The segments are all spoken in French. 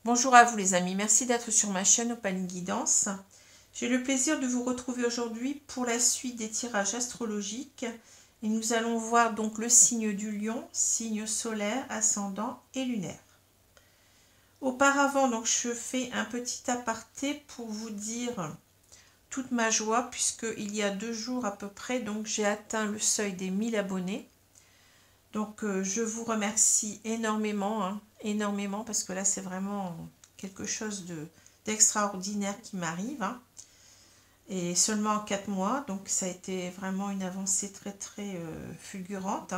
Bonjour à vous les amis, merci d'être sur ma chaîne Opaline Guidance. J'ai le plaisir de vous retrouver aujourd'hui pour la suite des tirages astrologiques. Et nous allons voir donc le signe du lion, signe solaire, ascendant et lunaire. Auparavant, donc je fais un petit aparté pour vous dire toute ma joie, puisque il y a 2 jours à peu près, donc j'ai atteint le seuil des 1000 abonnés. Donc je vous remercie énormément, énormément, parce que là c'est vraiment quelque chose d'extraordinaire qui m'arrive. Et seulement en 4 mois, donc ça a été vraiment une avancée très très fulgurante.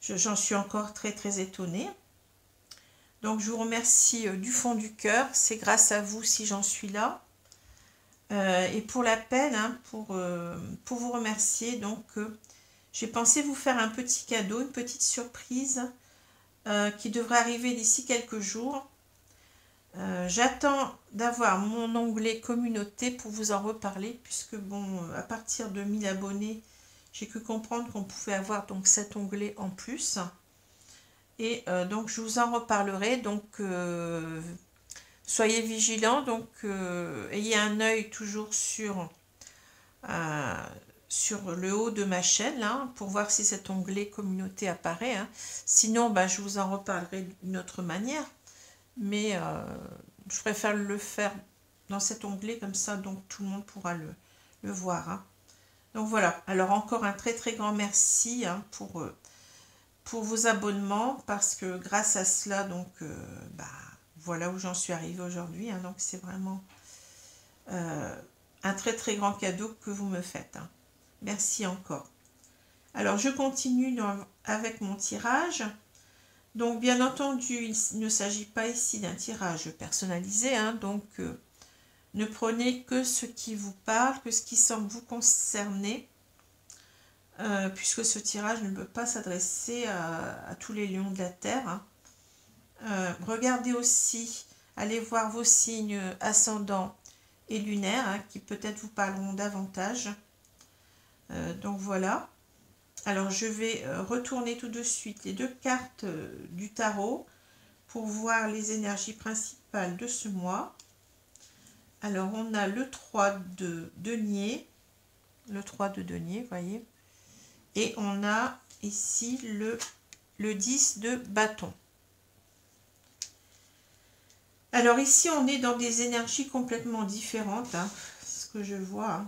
J'en suis encore très très étonnée. Donc je vous remercie du fond du cœur, c'est grâce à vous si j'en suis là. Et pour la peine, pour vous remercier, donc j'ai pensé vous faire un petit cadeau, une petite surprise qui devrait arriver d'ici quelques jours. J'attends d'avoir mon onglet communauté pour vous en reparler, puisque bon, à partir de 1000 abonnés, j'ai cru comprendre qu'on pouvait avoir donc cet onglet en plus. Et donc je vous en reparlerai, donc soyez vigilants, donc ayez un œil toujours sur le haut de ma chaîne là, pour voir si cet onglet communauté apparaît. Sinon, je vous en reparlerai d'une autre manière. Mais je préfère le faire dans cet onglet, comme ça, donc tout le monde pourra le voir. Donc voilà, alors encore un très très grand merci pour vos abonnements, parce que grâce à cela, donc voilà où j'en suis arrivée aujourd'hui. Donc c'est vraiment un très très grand cadeau que vous me faites. Merci encore. Alors je continue avec mon tirage. Donc bien entendu, il ne s'agit pas ici d'un tirage personnalisé, donc ne prenez que ce qui vous parle, que ce qui semble vous concerner, puisque ce tirage ne peut pas s'adresser à tous les lions de la Terre. Regardez aussi, allez voir vos signes ascendants et lunaires, qui peut-être vous parleront davantage. Donc voilà. Alors je vais retourner tout de suite les 2 cartes du tarot pour voir les énergies principales de ce mois. Alors on a le 3 de denier, voyez, et on a ici le 10 de bâton. Alors ici on est dans des énergies complètement différentes, ce que je vois.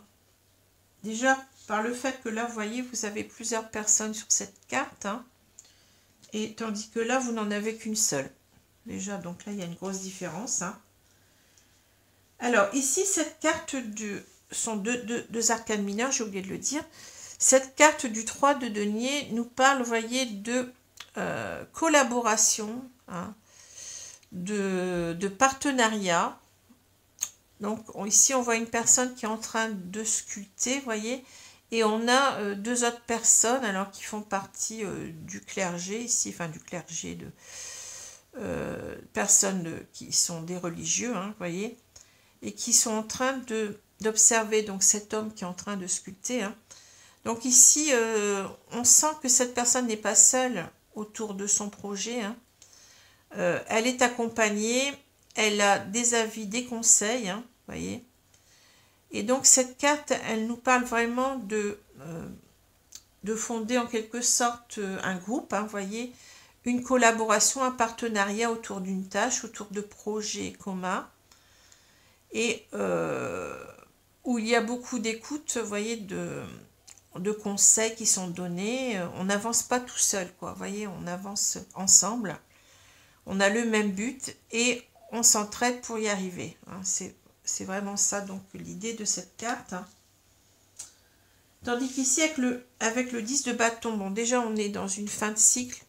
Déjà par le fait que là, vous voyez, vous avez plusieurs personnes sur cette carte, et tandis que là, vous n'en avez qu'une seule. Déjà, donc là, il y a une grosse différence. Alors, ici, cette carte sont deux arcanes mineures, j'ai oublié de le dire. Cette carte du 3 de denier nous parle, vous voyez, de collaboration, de partenariat. Donc, ici, on voit une personne qui est en train de sculpter, vous voyez. Et on a 2 autres personnes, alors qui font partie du clergé ici, enfin du clergé, de personnes qui sont des religieux, vous voyez, et qui sont en train d'observer donc cet homme qui est en train de sculpter. Donc ici, on sent que cette personne n'est pas seule autour de son projet. Elle est accompagnée, elle a des avis, des conseils, vous voyez. Et donc cette carte, elle nous parle vraiment de fonder en quelque sorte un groupe, vous voyez, une collaboration, un partenariat autour d'une tâche, autour de projets communs, et où il y a beaucoup d'écoute, vous voyez, de conseils qui sont donnés. On n'avance pas tout seul, quoi, vous voyez, on avance ensemble, on a le même but et on s'entraide pour y arriver. C'est vraiment ça, donc, l'idée de cette carte. Tandis qu'ici, avec le 10 de bâton, bon, déjà, on est dans une fin de cycle.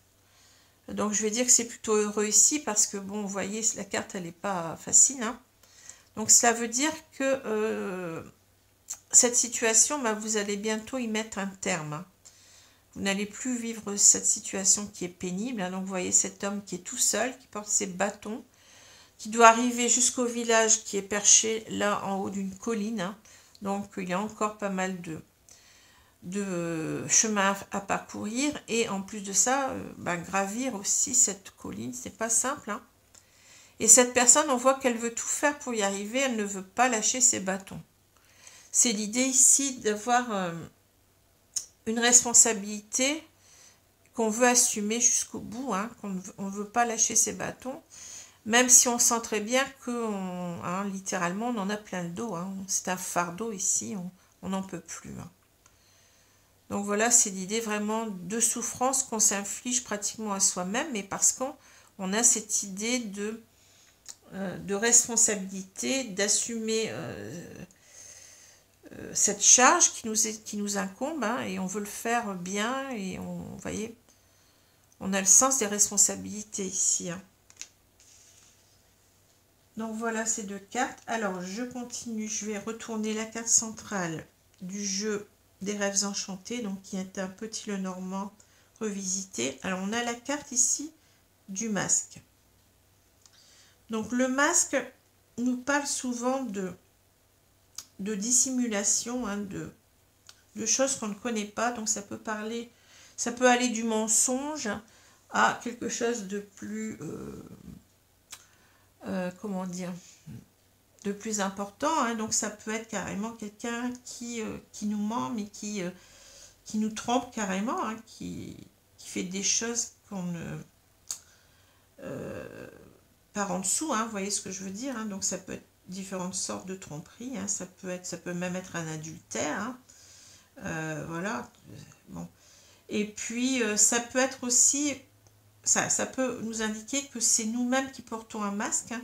Donc, je vais dire que c'est plutôt heureux ici, parce que, bon, vous voyez, la carte, elle n'est pas facile. Donc, cela veut dire que cette situation, vous allez bientôt y mettre un terme. Vous n'allez plus vivre cette situation qui est pénible. Donc, vous voyez cet homme qui est tout seul, qui porte ses bâtons, qui doit arriver jusqu'au village qui est perché là en haut d'une colline. Donc il y a encore pas mal de chemin à parcourir, et en plus de ça, gravir aussi cette colline, c'est pas simple. Et cette personne, on voit qu'elle veut tout faire pour y arriver, elle ne veut pas lâcher ses bâtons. C'est l'idée ici d'avoir une responsabilité qu'on veut assumer jusqu'au bout, hein, qu'on ne veut pas lâcher ses bâtons, même si on sent très bien que littéralement on en a plein le dos. Hein. C'est un fardeau ici, on n'en peut plus. Hein. Donc voilà, c'est l'idée vraiment de souffrance qu'on s'inflige pratiquement à soi-même, mais parce qu'on a cette idée de responsabilité, d'assumer cette charge qui nous incombe, hein, et on veut le faire bien, et vous voyez, on a le sens des responsabilités ici. Hein. Donc voilà ces deux cartes. Alors je continue, je vais retourner la carte centrale du jeu des rêves enchantés, donc qui est un petit Lenormand revisité. Alors on a la carte ici du masque. Donc le masque nous parle souvent de dissimulation, hein, de choses qu'on ne connaît pas. Donc ça peut aller du mensonge à quelque chose de plus comment dire, de plus important. Hein. Donc ça peut être carrément quelqu'un qui nous ment, mais qui nous trompe carrément, hein, qui fait des choses qu'on ne par en dessous, hein, vous voyez ce que je veux dire. Hein. Donc ça peut être différentes sortes de tromperies, hein. Ça peut même être un adultère. Hein. Voilà. Bon. Et puis ça peut être aussi, ça peut nous indiquer que c'est nous-mêmes qui portons un masque. Hein.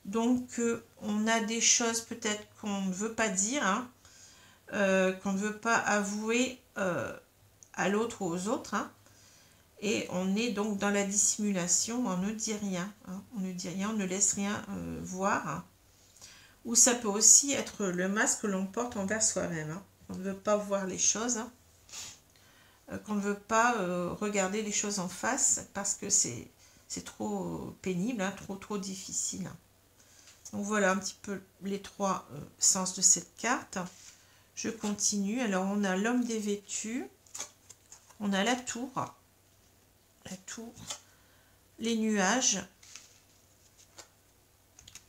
Donc on a des choses peut-être qu'on ne veut pas dire, hein, qu'on ne veut pas avouer à l'autre ou aux autres. Hein. Et on est donc dans la dissimulation, on ne dit rien. Hein. On ne dit rien, on ne laisse rien voir. Hein. Ou ça peut aussi être le masque que l'on porte envers soi-même. Hein. On ne veut pas voir les choses, hein. Qu'on ne veut pas regarder les choses en face parce que c'est trop pénible, hein, trop difficile. Donc voilà un petit peu les trois sens de cette carte. Je continue. Alors on a l'homme dévêtu, on a la tour, les nuages,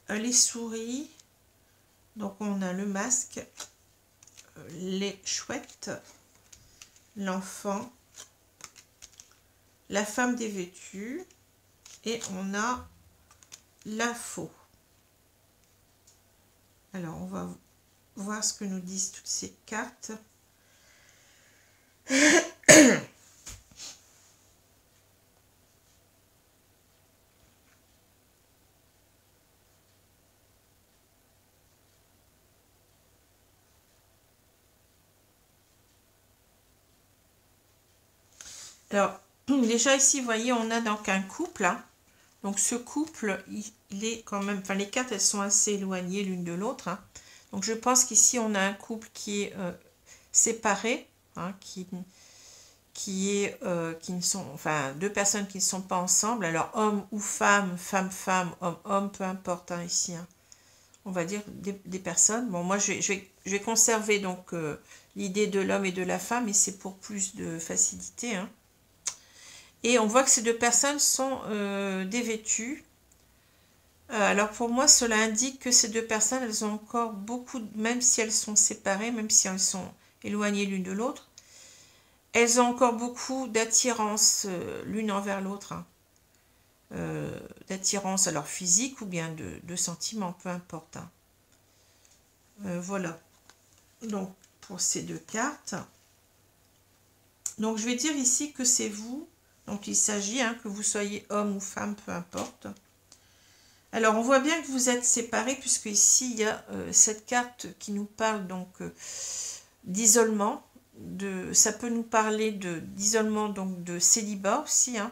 les souris. Donc on a le masque, les chouettes, l'enfant, la femme dévêtue et on a la faux. Alors on va voir ce que nous disent toutes ces cartes. Alors, déjà ici, vous voyez, on a donc un couple. Hein. Donc, ce couple, il est quand même... Enfin, les cartes, elles sont assez éloignées l'une de l'autre. Hein. Donc, je pense qu'ici, on a un couple qui est séparé, hein, qui ne sont... Enfin, deux personnes qui ne sont pas ensemble. Alors, homme ou femme, femme, homme, peu importe, hein, ici. Hein. On va dire des personnes. Bon, moi, je vais conserver donc l'idée de l'homme et de la femme, et c'est pour plus de facilité, hein. Et on voit que ces deux personnes sont dévêtues. Alors pour moi, cela indique que ces deux personnes, elles ont encore beaucoup, même si elles sont séparées, même si elles sont éloignées l'une de l'autre, elles ont encore beaucoup d'attirance l'une envers l'autre. Hein. D'attirance alors physique ou bien de sentiments, peu importe. Hein. Voilà. Donc pour ces deux cartes. Donc je vais dire ici que c'est vous. Donc il s'agit, hein, que vous soyez homme ou femme, peu importe. Alors on voit bien que vous êtes séparés, puisque ici il y a cette carte qui nous parle donc d'isolement. Ça peut nous parler d'isolement, donc de célibat aussi. Hein.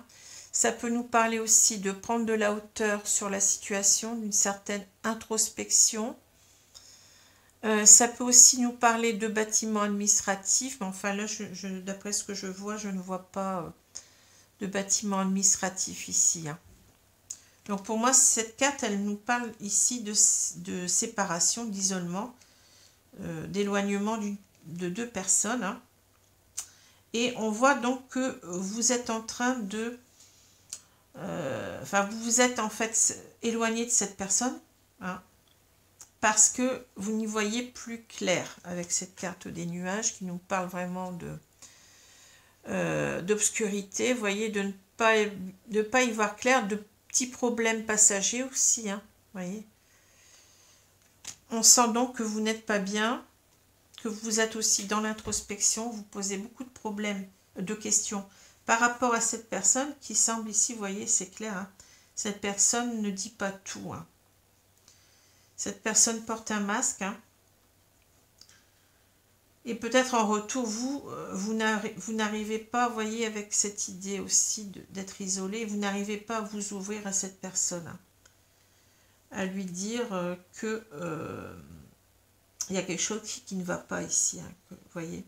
Ça peut nous parler aussi de prendre de la hauteur sur la situation, d'une certaine introspection. Ça peut aussi nous parler de bâtiments administratifs. Mais enfin là, d'après ce que je vois, je ne vois pas... de bâtiments administratifs ici. Hein. Donc pour moi, cette carte, elle nous parle ici de séparation, d'isolement, d'éloignement de deux personnes. Hein. Et on voit donc que vous êtes en train de enfin, vous vous êtes en fait éloigné de cette personne, hein, parce que vous n'y voyez plus clair avec cette carte des nuages qui nous parle vraiment d'obscurité, vous voyez, de ne pas y voir clair, de petits problèmes passagers aussi, hein, voyez. On sent donc que vous n'êtes pas bien, que vous êtes aussi dans l'introspection, vous posez beaucoup de problèmes, de questions par rapport à cette personne qui semble ici, vous voyez, c'est clair, hein, cette personne ne dit pas tout, hein. Cette personne porte un masque, hein. Et peut-être en retour, vous n'arrivez pas, vous voyez, avec cette idée aussi d'être isolé, vous n'arrivez pas à vous ouvrir à cette personne, hein, à lui dire que il y a quelque chose qui ne va pas ici, hein, vous voyez.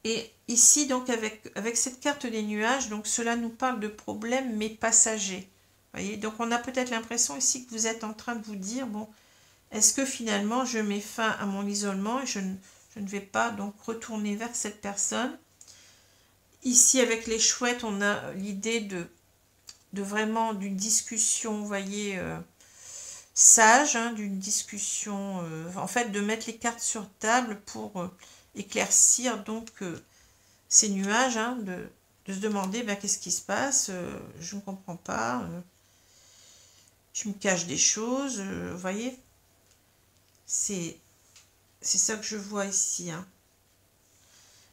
Et ici, donc, avec cette carte des nuages, donc cela nous parle de problèmes, mais passagers. Voyez, donc on a peut-être l'impression ici que vous êtes en train de vous dire, bon, est-ce que finalement je mets fin à mon isolement et je ne vais pas donc retourner vers cette personne. Ici, avec les chouettes, on a l'idée de vraiment d'une discussion, vous voyez, sage, hein, d'une discussion, en fait, de mettre les cartes sur table pour éclaircir donc ces nuages, hein, de se demander ben, qu'est-ce qui se passe, je ne comprends pas, je me cache des choses, vous voyez, c'est ça que je vois ici, hein.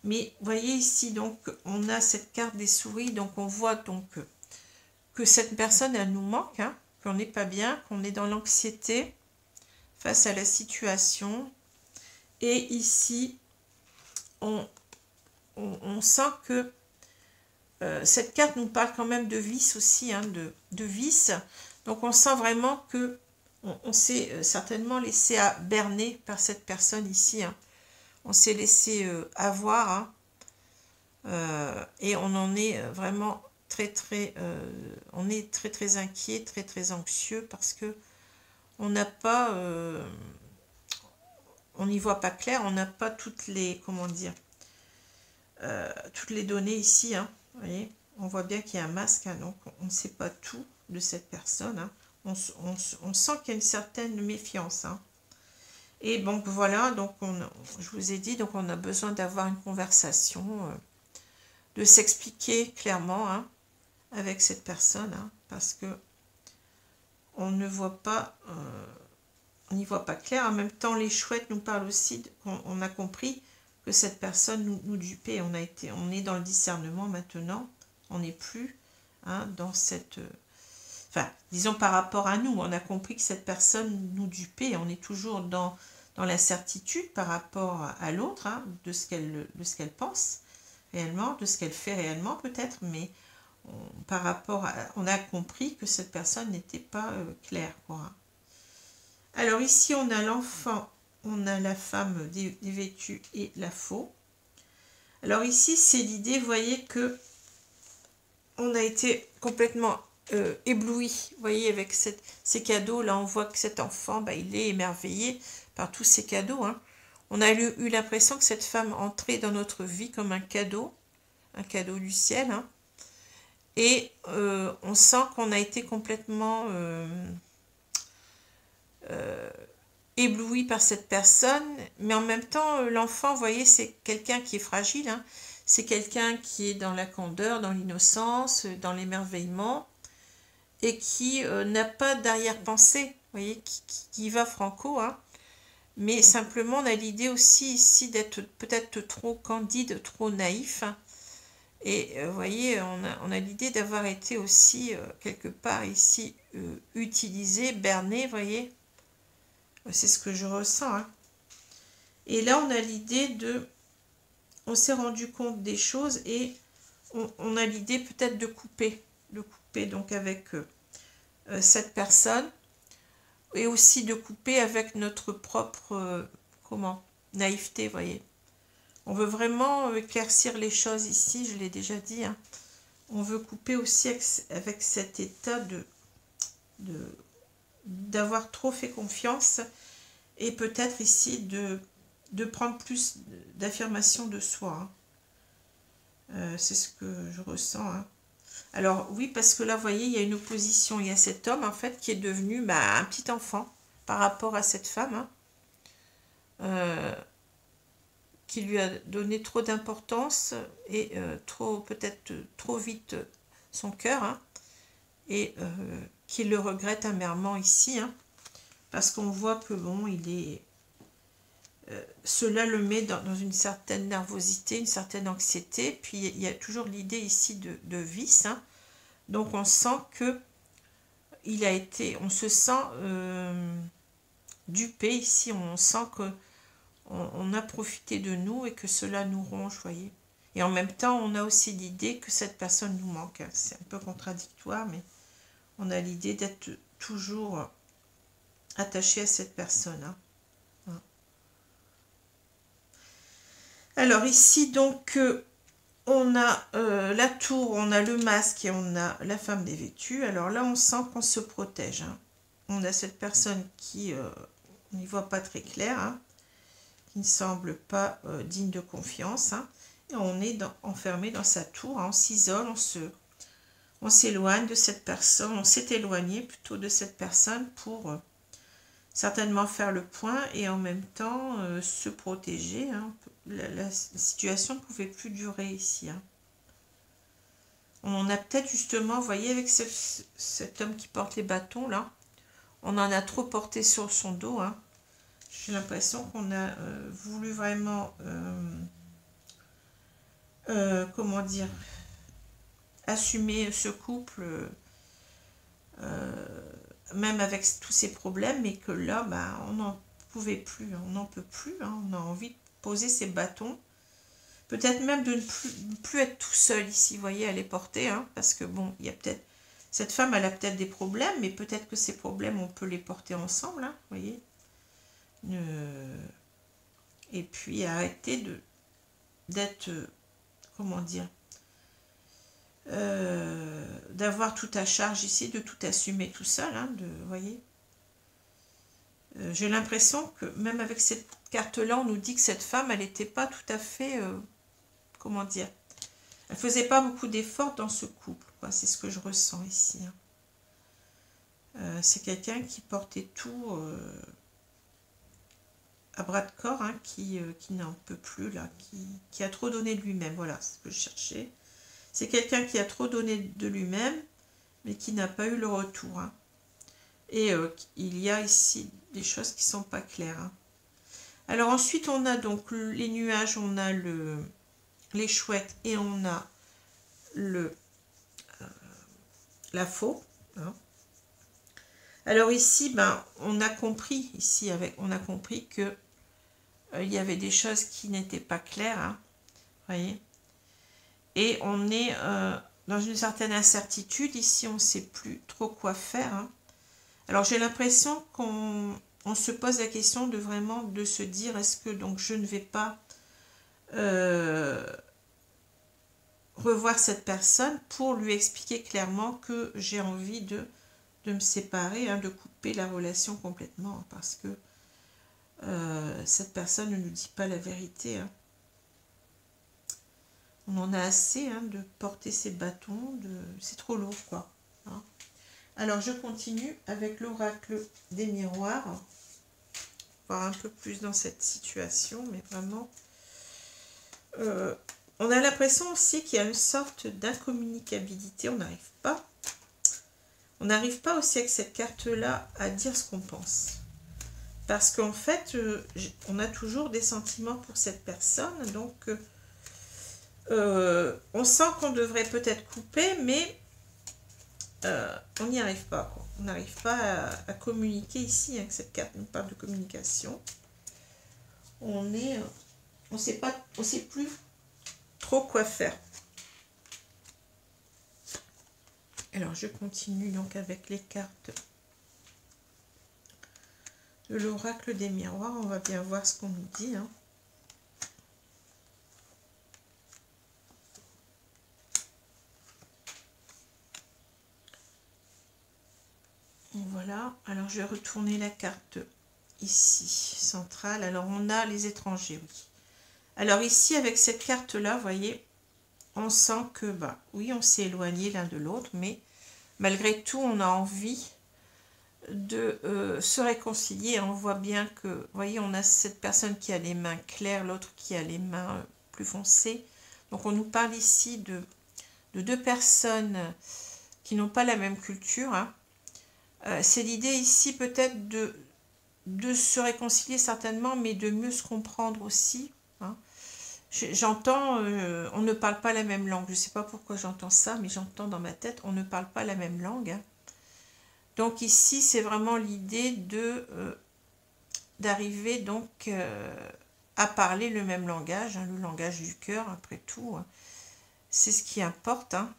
Mais vous voyez ici, donc, on a cette carte des souris, donc on voit donc que cette personne, elle nous manque, hein, qu'on n'est pas bien, qu'on est dans l'anxiété face à la situation. Et ici, on sent que cette carte nous parle quand même de vice aussi, hein, de vice. Donc on sent vraiment que on s'est certainement laissé berner par cette personne ici, hein. On s'est laissé avoir, hein, et on en est vraiment on est très inquiet, très anxieux parce que on n'a pas, on n'y voit pas clair, on n'a pas toutes les, comment dire, toutes les données ici, hein, vous voyez, on voit bien qu'il y a un masque, hein, donc on ne sait pas tout de cette personne, hein. On sent qu'il y a une certaine méfiance, hein. Et donc voilà, donc je vous ai dit, donc on a besoin d'avoir une conversation, de s'expliquer clairement, hein, avec cette personne, hein, parce que on ne voit pas, on n'y voit pas clair. En même temps, les chouettes nous parlent aussi, on a compris que cette personne nous dupait. On est dans le discernement maintenant. On n'est plus, hein, dans cette, enfin, disons par rapport à nous, on a compris que cette personne nous dupait. On est toujours dans l'incertitude par rapport à l'autre, hein, de ce qu'elle pense réellement, de ce qu'elle fait réellement peut-être, mais par rapport à, on a compris que cette personne n'était pas claire, quoi. Alors ici, on a l'enfant, on a la femme dévêtue et la faux. Alors ici, c'est l'idée, vous voyez, que on a été complètement ébloui, vous voyez, avec ces cadeaux. Là, on voit que cet enfant, bah, il est émerveillé par tous ces cadeaux, hein. On a eu l'impression que cette femme entrait dans notre vie comme un cadeau du ciel, hein. Et on sent qu'on a été complètement ébloui par cette personne, mais en même temps, l'enfant, vous voyez, c'est quelqu'un qui est fragile, hein. C'est quelqu'un qui est dans la candeur, dans l'innocence, dans l'émerveillement, et qui n'a pas d'arrière-pensée, vous voyez, qui va franco, hein. Mais simplement, on a l'idée aussi ici d'être peut-être trop candide, trop naïf, hein. Et vous voyez, on a l'idée d'avoir été aussi, quelque part ici, utilisé, berné, vous voyez. C'est ce que je ressens, hein. Et là, on a l'idée de... On s'est rendu compte des choses et on a l'idée peut-être de couper donc avec cette personne et aussi de couper avec notre propre, naïveté, vous voyez. On veut vraiment éclaircir les choses ici, je l'ai déjà dit, hein. On veut couper aussi avec cet état d'avoir trop fait confiance et peut-être ici de prendre plus d'affirmation de soi, C'est ce que je ressens. Hein. Alors oui, parce que là, vous voyez, il y a une opposition. Il y a cet homme, en fait, qui est devenu un petit enfant par rapport à cette femme. Hein, qui lui a donné trop d'importance et peut-être trop vite son cœur. Hein, et qui le regrette amèrement ici. Hein, parce qu'on voit que bon, il est... cela le met dans une certaine nervosité, une certaine anxiété. Puis il y a toujours l'idée ici de vice. Hein. Donc on sent que il a été, on se sent dupé ici. On sent que on a profité de nous et que cela nous ronge, voyez. Et en même temps, on a aussi l'idée que cette personne nous manque. Hein. C'est un peu contradictoire, mais on a l'idée d'être toujours attaché à cette personne. Hein. Alors ici donc on a la tour, on a le masque et on a la femme dévêtue. Alors là on sent qu'on se protège. Hein. On a cette personne qui n'y voit pas très clair, hein, qui ne semble pas digne de confiance. Hein. Et on est enfermé dans sa tour, hein. On s'isole, on s'éloigne de cette personne, on s'est éloigné plutôt de cette personne pour certainement faire le point et en même temps se protéger. Hein. La situation ne pouvait plus durer ici. Hein. On a peut-être justement, vous voyez, avec cet homme qui porte les bâtons, là, on en a trop porté sur son dos. Hein. J'ai l'impression qu'on a voulu vraiment, comment dire, assumer ce couple, même avec tous ces problèmes, mais que là, on n'en pouvait plus, on n'en peut plus. Hein. On a envie de poser ses bâtons. Peut-être même de ne plus être tout seul ici, vous voyez, elle est portée, hein, parce que bon, il y a peut-être... Cette femme, elle a peut-être des problèmes, mais peut-être que ces problèmes, on peut les porter ensemble, hein, vous voyez. Et puis, arrêter d'être, comment dire, d'avoir tout à charge ici, de tout assumer tout seul, hein, vous voyez. J'ai l'impression que même avec cette carte-là, on nous dit que cette femme, elle n'était pas tout à fait... comment dire, elle faisait pas beaucoup d'efforts dans ce couple, c'est ce que je ressens ici. Hein. C'est quelqu'un qui portait tout à bras de corps, hein, qui n'en peut plus, là, qui a trop donné de lui-même, voilà, c'est ce que je cherchais. C'est quelqu'un qui a trop donné de lui-même, mais qui n'a pas eu le retour. Hein. Et il y a ici des choses qui sont pas claires. Hein. Alors ensuite, on a donc les nuages, on a les chouettes et on a la faux. Hein. Alors ici, on a compris que il y avait des choses qui n'étaient pas claires, hein, voyez. Et on est dans une certaine incertitude ici, on ne sait plus trop quoi faire. Hein. Alors j'ai l'impression qu'on se pose la question de se dire, est-ce que donc je ne vais pas revoir cette personne pour lui expliquer clairement que j'ai envie de me séparer, hein, de couper la relation complètement, parce que cette personne ne nous dit pas la vérité. Hein. On en a assez, hein, de porter ses bâtons, c'est trop lourd, quoi. Hein. Alors je continue avec l'oracle des miroirs, voir un peu plus dans cette situation, mais vraiment... on a l'impression aussi qu'il y a une sorte d'incommunicabilité, on n'arrive pas aussi avec cette carte-là à dire ce qu'on pense. Parce qu'en fait, on a toujours des sentiments pour cette personne, donc on sent qu'on devrait peut-être couper, mais on n'y arrive pas, quoi. On n'arrive pas à communiquer ici, avec cette carte nous parle de communication. On sait plus trop quoi faire. Alors je continue donc avec les cartes de l'oracle des miroirs. On va bien voir ce qu'on nous dit. Hein. Voilà, alors je vais retourner la carte ici, centrale. Alors on a les étrangers, oui. Alors ici, avec cette carte-là, vous voyez, on sent que, bah, oui, on s'est éloigné l'un de l'autre, mais malgré tout, on a envie de se réconcilier. On voit bien que, vous voyez, on a cette personne qui a les mains claires, l'autre qui a les mains plus foncées. Donc on nous parle ici de deux personnes qui n'ont pas la même culture. Hein. C'est l'idée ici peut-être de se réconcilier certainement, mais de mieux se comprendre aussi. Hein. J'entends, on ne parle pas la même langue. Je ne sais pas pourquoi j'entends ça, mais j'entends dans ma tête, on ne parle pas la même langue. Hein. Donc ici, c'est vraiment l'idée d'arriver donc à parler le même langage, hein, le langage du cœur, après tout. Hein. C'est ce qui importe. Hein.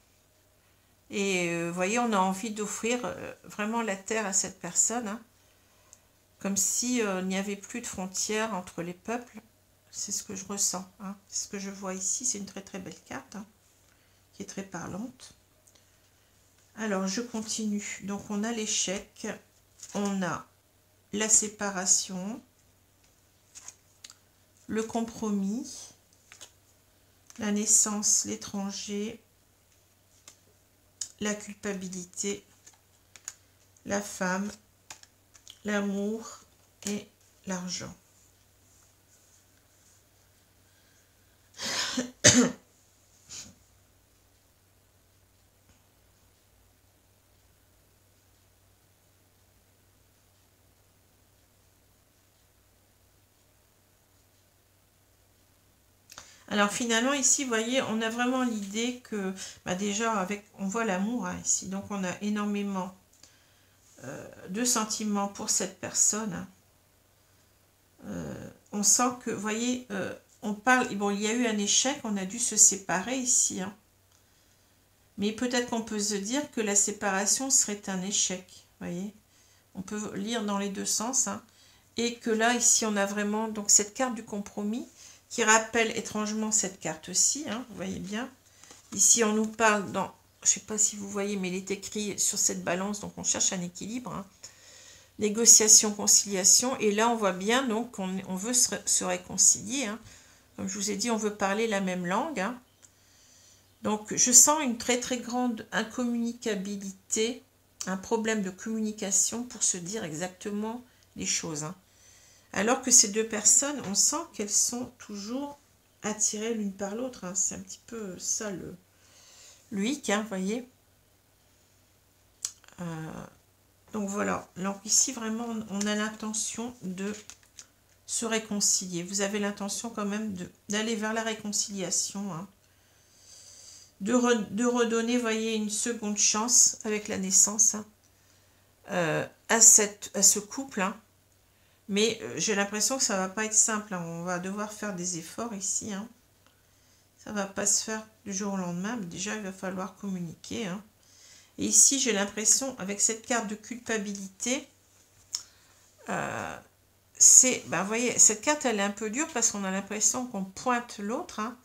Et vous voyez, on a envie d'offrir vraiment la terre à cette personne, hein, comme si il n'y avait plus de frontières entre les peuples. C'est ce que je ressens. Hein. C'est ce que je vois ici. C'est une très très belle carte, hein, qui est très parlante. Alors, je continue. Donc, on a l'échec, on a la séparation, le compromis, la naissance, l'étranger, la culpabilité, la femme, l'amour et l'argent. Alors finalement ici, vous voyez, on a vraiment l'idée que, bah déjà, on voit l'amour hein, ici, donc on a énormément de sentiments pour cette personne. On sent que, vous voyez, on parle, bon, il y a eu un échec, on a dû se séparer ici, hein, mais peut-être qu'on peut se dire que la séparation serait un échec, vous voyez, on peut lire dans les deux sens, hein, et que là, ici, on a vraiment donc cette carte du compromis, qui rappelle étrangement cette carte-ci, hein, vous voyez bien. Ici, on nous parle dans, je ne sais pas si vous voyez, mais il est écrit sur cette balance, donc on cherche un équilibre. Hein. Négociation, conciliation, et là, on voit bien donc qu'on veut se réconcilier. Hein. Comme je vous ai dit, on veut parler la même langue. Hein. Donc, je sens une très très grande incommunicabilité, un problème de communication pour se dire exactement les choses. Hein. Alors que ces deux personnes, on sent qu'elles sont toujours attirées l'une par l'autre. Hein. C'est un petit peu ça le hic, hein, vous voyez. Donc voilà. Donc ici, vraiment, on a l'intention de se réconcilier. Vous avez l'intention quand même d'aller vers la réconciliation. Hein. De redonner, vous voyez, une seconde chance avec la naissance hein, à ce couple. Hein. Mais j'ai l'impression que ça va pas être simple. Hein. On va devoir faire des efforts ici. Hein. Ça va pas se faire du jour au lendemain. Mais déjà, il va falloir communiquer. Hein. Et ici, j'ai l'impression, avec cette carte de culpabilité, c'est... Ben, vous voyez, cette carte, elle est un peu dure parce qu'on a l'impression qu'on pointe l'autre. Hein.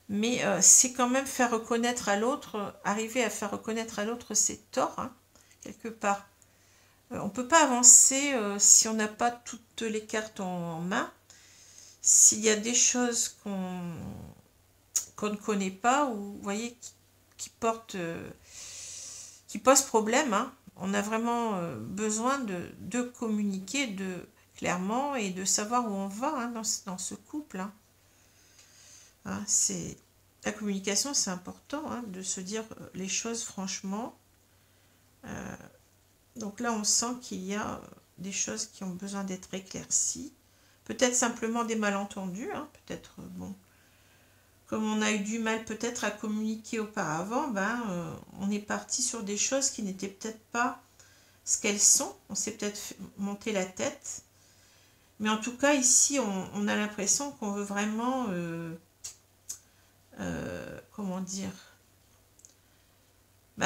Mais c'est quand même faire reconnaître à l'autre, arriver à faire reconnaître à l'autre ses torts, hein, quelque part. On ne peut pas avancer si on n'a pas toutes les cartes en main. S'il y a des choses qu'on ne connaît pas, ou vous voyez, qui posent problème, hein, on a vraiment besoin de communiquer clairement et de savoir où on va hein, dans ce couple. Hein. Hein, la communication, c'est important, hein, de se dire les choses franchement. Donc là, on sent qu'il y a des choses qui ont besoin d'être éclaircies. Peut-être simplement des malentendus. Hein, peut-être, bon, comme on a eu du mal peut-être à communiquer auparavant, on est parti sur des choses qui n'étaient peut-être pas ce qu'elles sont. On s'est peut-être monté la tête. Mais en tout cas, ici, on a l'impression qu'on veut vraiment... comment dire,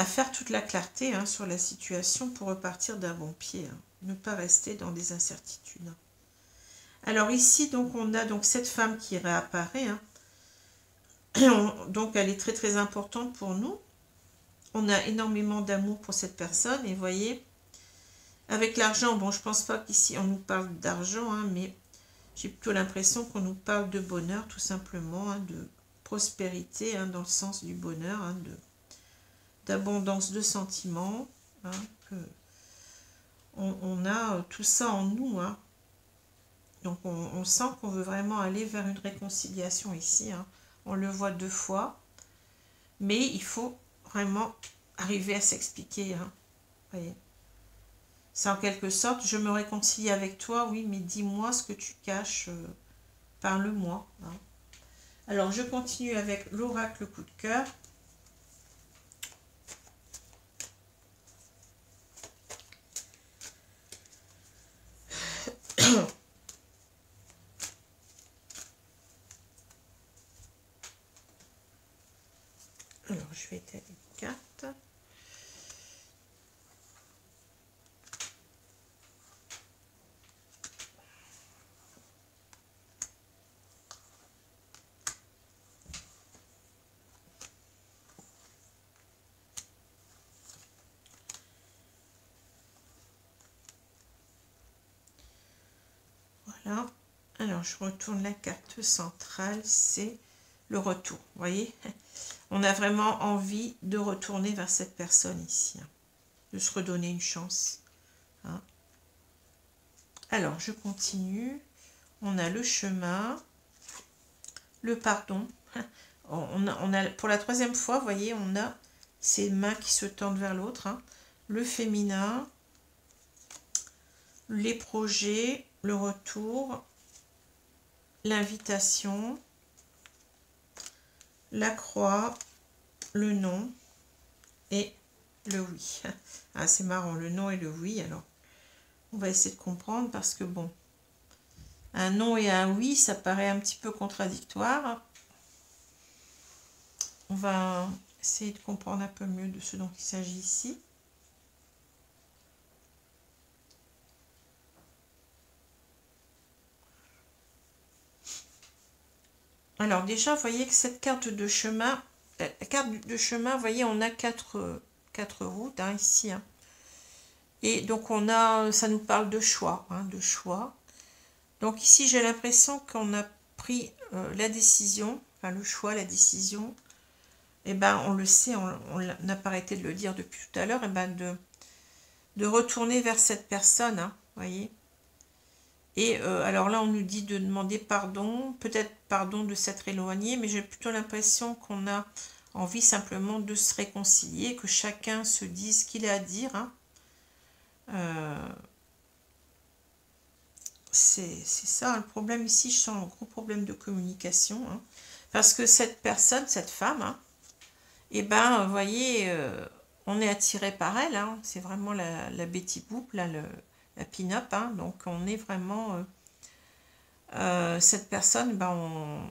faire toute la clarté hein, sur la situation pour repartir d'un bon pied, hein, ne pas rester dans des incertitudes. Alors ici, donc, on a donc cette femme qui réapparaît, hein. Donc elle est très très importante pour nous. On a énormément d'amour pour cette personne, et vous voyez, avec l'argent, bon, je pense pas qu'ici on nous parle d'argent, hein, mais j'ai plutôt l'impression qu'on nous parle de bonheur, tout simplement, hein, prospérité, hein, dans le sens du bonheur, hein, d'abondance de sentiments, hein, que on a tout ça en nous, hein. Donc on sent qu'on veut vraiment aller vers une réconciliation ici, hein. On le voit 2 fois, mais il faut vraiment arriver à s'expliquer, hein. Voyez. C'est en quelque sorte, je me réconcilie avec toi, oui, mais dis-moi ce que tu caches, parle-moi, hein. Alors je continue avec l'oracle coup de cœur. Alors je vais étaler les cartes. Voilà. Alors, je retourne la carte centrale, c'est le retour. Vous voyez, on a vraiment envie de retourner vers cette personne ici, hein, de se redonner une chance, hein. Alors, je continue. On a le chemin, le pardon. On a pour la 3e fois, vous voyez, on a ces mains qui se tendent vers l'autre, hein. Le féminin, les projets, le retour, l'invitation, la croix, le non et le oui. Ah, c'est marrant, le non et le oui. Alors, on va essayer de comprendre parce que bon, un non et un oui, ça paraît un petit peu contradictoire. On va essayer de comprendre un peu mieux de ce dont il s'agit ici. Alors déjà, vous voyez que cette carte de chemin, la carte de chemin, vous voyez, on a quatre routes, hein, ici, hein. Et donc on a, ça nous parle de choix, hein, de choix. Donc ici, j'ai l'impression qu'on a pris la décision, enfin le choix, la décision. Et ben on le sait, on n'a pas arrêté de le dire depuis tout à l'heure, et ben de retourner vers cette personne, hein, voyez. Et alors là, on nous dit de demander pardon, peut-être pardon de s'être éloigné, mais j'ai plutôt l'impression qu'on a envie simplement de se réconcilier, que chacun se dise ce qu'il a à dire, hein. C'est ça, le problème ici, je sens un gros problème de communication, hein, parce que cette personne, cette femme, hein, et ben, vous voyez, on est attiré par elle, hein, c'est vraiment la Betty Boop, là, la pin-up, hein, donc on est vraiment... cette personne, ben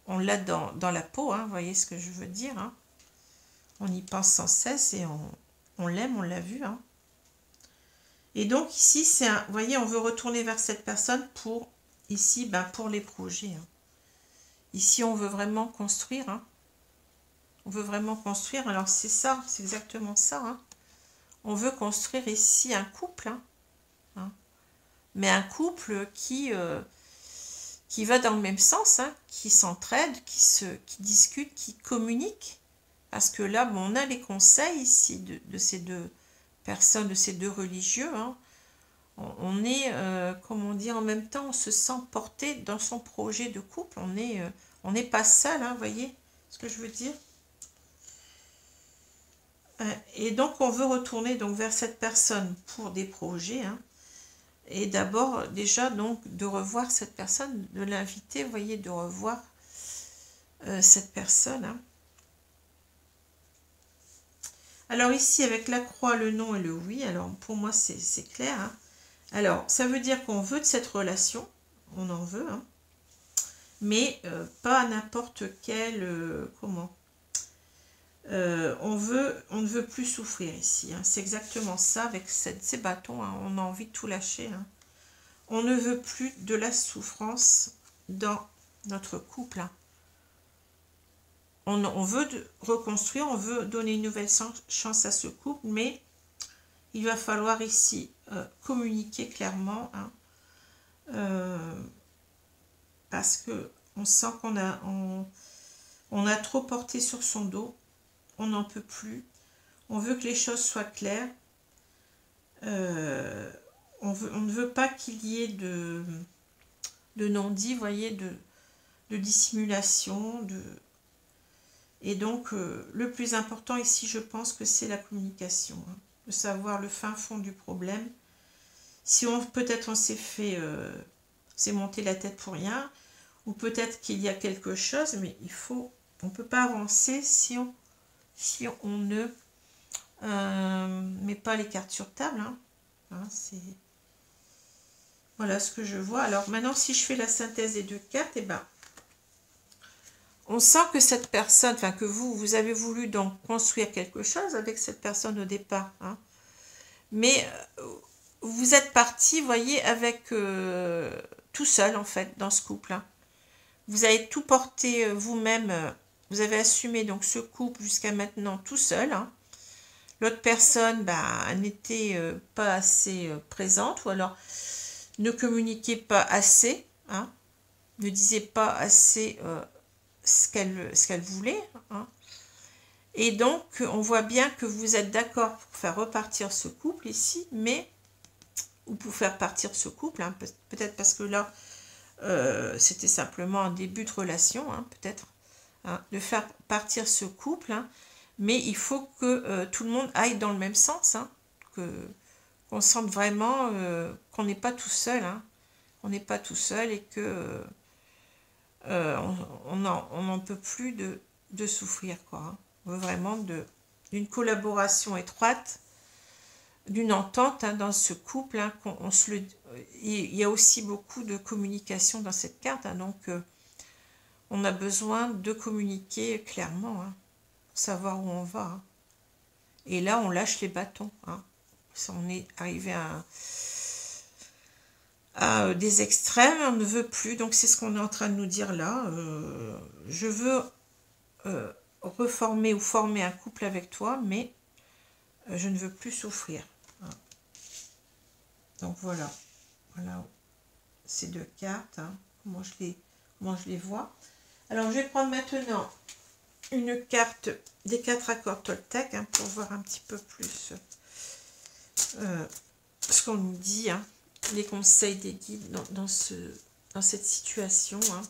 on l'a dans la peau, hein, vous voyez ce que je veux dire, hein. On y pense sans cesse et on l'aime, on l'a vu, hein. Et donc ici, c'est un, vous voyez, on veut retourner vers cette personne pour, ici, ben, pour les projets, hein. Ici, on veut vraiment construire, hein. On veut vraiment construire, alors c'est ça, c'est exactement ça, hein. On veut construire ici un couple, hein, hein. Mais un couple qui va dans le même sens, hein, qui s'entraide, qui discute, qui communique. Parce que là, bon, on a les conseils ici de ces deux personnes, de ces deux religieux, hein. On est, comment dire, en même temps, on se sent porté dans son projet de couple. On n'est pas seul, hein, vous voyez ce que je veux dire. Et donc, on veut retourner donc vers cette personne pour des projets, hein. Et d'abord, déjà, donc, de revoir cette personne, de l'inviter, vous voyez, de revoir cette personne, hein. Alors ici, avec la croix, le non et le oui, alors pour moi, c'est clair, hein. Alors, ça veut dire qu'on veut de cette relation, on en veut, hein, mais pas n'importe quel, comment on ne veut plus souffrir ici, hein. C'est exactement ça, avec ces bâtons, hein, on a envie de tout lâcher, hein. On ne veut plus de la souffrance dans notre couple, hein. On veut reconstruire, on veut donner une nouvelle chance à ce couple, mais il va falloir ici communiquer clairement, hein, parce que on sent qu'on a... On a trop porté sur son dos. On n'en peut plus. On veut que les choses soient claires. On ne veut pas qu'il y ait de non-dit, vous voyez, de dissimulation. Et donc, le plus important ici, je pense que c'est la communication. Hein, de savoir le fin fond du problème. Si peut-être on s'est fait... s'est monté la tête pour rien, ou peut-être qu'il y a quelque chose, mais on ne peut pas avancer si on ne met pas les cartes sur table. Hein. Hein, voilà ce que je vois. Alors maintenant, si je fais la synthèse des deux cartes, on sent que cette personne, enfin que vous avez voulu donc construire quelque chose avec cette personne au départ. Hein. Mais vous êtes parti, voyez, avec tout seul en fait dans ce couple. Hein. Vous avez tout porté vous-même. Vous avez assumé donc ce couple jusqu'à maintenant tout seul. Hein. L'autre personne n'était pas assez présente ou alors ne communiquait pas assez. Hein. Ne disait pas assez ce qu'elle voulait. Hein. Et donc, on voit bien que vous êtes d'accord pour faire repartir ce couple ici, ou pour faire partir ce couple, hein, peut-être parce que là, c'était simplement un début de relation, hein, peut-être, hein, de faire partir ce couple, hein, mais il faut que tout le monde aille dans le même sens, hein, qu'on sente vraiment qu'on n'est pas tout seul, hein, on n'est pas tout seul et que on n'en peut plus de souffrir, quoi. Hein. On veut vraiment d'une collaboration étroite, d'une entente hein, dans ce couple. Hein, il y a aussi beaucoup de communication dans cette carte, hein, donc on a besoin de communiquer clairement, hein, pour savoir où on va. Hein. Et là, on lâche les bâtons. Hein. On est arrivé à des extrêmes, on ne veut plus. Donc c'est ce qu'on est en train de nous dire là. Je veux reformer ou former un couple avec toi, mais je ne veux plus souffrir. Hein. Donc voilà ces deux cartes, hein, comment je les vois. Alors je vais prendre maintenant une carte des 4 accords Toltec hein, pour voir un petit peu plus ce qu'on nous dit, hein, les conseils des guides dans cette situation. Hein.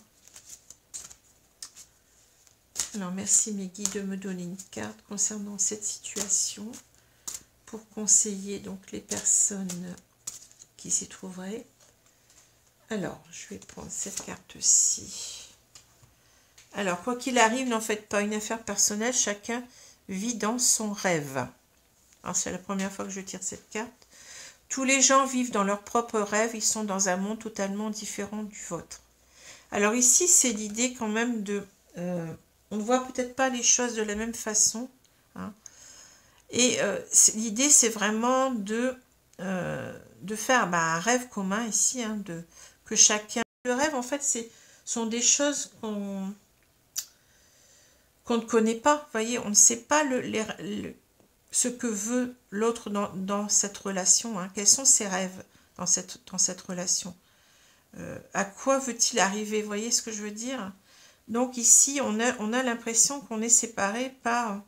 Alors merci mes guides de me donner une carte concernant cette situation pour conseiller donc les personnes qui s'y trouveraient. Alors je vais prendre cette carte-ci. Alors quoi qu'il arrive, n'en faites pas une affaire personnelle, chacun vit dans son rêve. C'est la première fois que je tire cette carte. Tous les gens vivent dans leur propre rêve, ils sont dans un monde totalement différent du vôtre. Alors ici, c'est l'idée quand même de... on ne voit peut-être pas les choses de la même façon. Hein. Et l'idée, c'est vraiment de faire un rêve commun ici, hein, que chacun... Le rêve, en fait, sont des choses qu'on ne connaît pas. Vous voyez, on ne sait pas ce que veut l'autre dans cette relation. Hein. Quels sont ses rêves dans cette relation? À quoi veut-il arriver? Vous voyez ce que je veux dire? Donc ici, on a l'impression qu'on est séparés par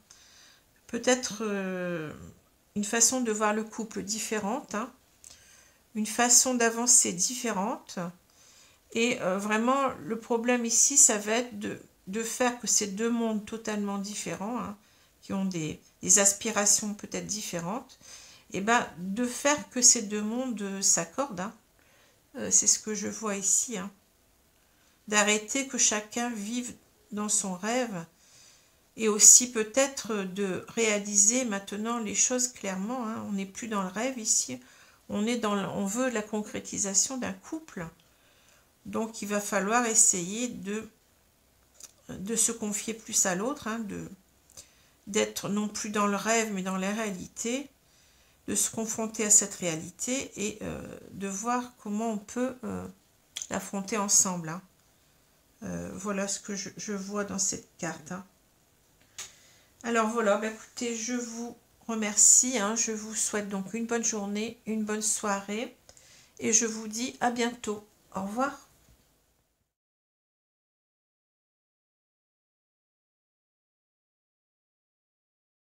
peut-être une façon de voir le couple différente, hein, une façon d'avancer différente. Et vraiment, le problème ici, ça va être de faire que ces deux mondes totalement différents, hein, qui ont des aspirations peut-être différentes, et de faire que ces deux mondes s'accordent. Hein. C'est ce que je vois ici. Hein. D'arrêter que chacun vive dans son rêve et aussi peut-être de réaliser maintenant les choses clairement. Hein. On n'est plus dans le rêve ici. On veut la concrétisation d'un couple. Donc il va falloir essayer de se confier plus à l'autre, hein, d'être non plus dans le rêve mais dans la réalité, de se confronter à cette réalité et de voir comment on peut l'affronter ensemble. Hein. Voilà ce que je vois dans cette carte. Hein. Alors voilà, écoutez, je vous remercie. Hein, je vous souhaite donc une bonne journée, une bonne soirée et je vous dis à bientôt. Au revoir.